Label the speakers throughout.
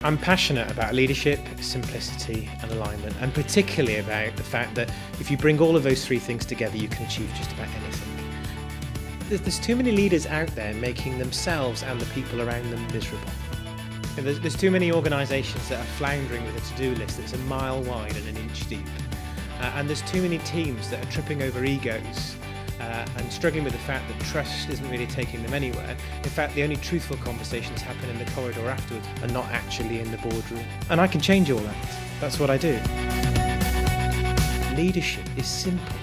Speaker 1: I'm passionate about leadership, simplicity and alignment, and particularly about the fact that if you bring all of those three things together, you can achieve just about anything. There's too many leaders out there making themselves and the people around them miserable. There's too many organisations that are floundering with a to-do list that's a mile wide and an inch deep. And there's too many teams that are tripping over egos and struggling with the fact that trust isn't really taking them anywhere. In fact, the only truthful conversations happen in the corridor afterwards and not actually in the boardroom. And I can change all that. That's what I do. Leadership is simple.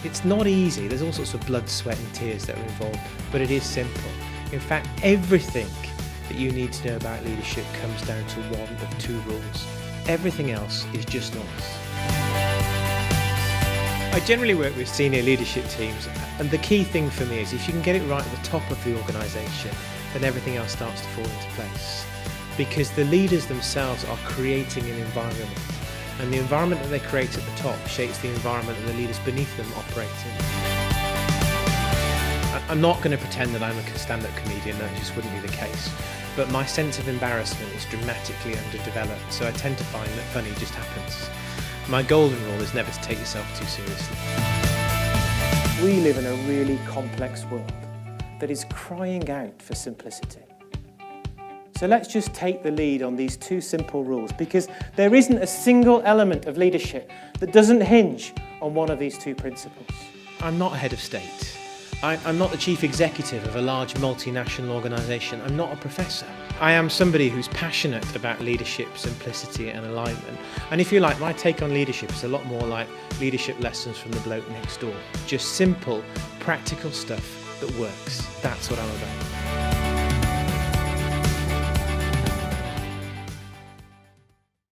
Speaker 1: It's not easy. There's all sorts of blood, sweat and tears that are involved, but it is simple. In fact, everything that you need to know about leadership comes down to one of two rules. Everything else is just noise. I generally work with senior leadership teams, and the key thing for me is if you can get it right at the top of the organisation, then everything else starts to fall into place. Because the leaders themselves are creating an environment, and the environment that they create at the top shapes the environment that the leaders beneath them operate in. I'm not going to pretend that I'm a stand-up comedian, that just wouldn't be the case. But my sense of embarrassment is dramatically underdeveloped, so I tend to find that funny just happens. My golden rule is never to take yourself too seriously. We live in a really complex world that is crying out for simplicity. So let's just take the lead on these two simple rules, because there isn't a single element of leadership that doesn't hinge on one of these two principles. I'm not a head of state. I'm not the chief executive of a large multinational organisation. I'm not a professor. I am somebody who's passionate about leadership, simplicity and alignment. And if you like, my take on leadership is a lot more like leadership lessons from the bloke next door. Just simple, practical stuff that works. That's what I'm about.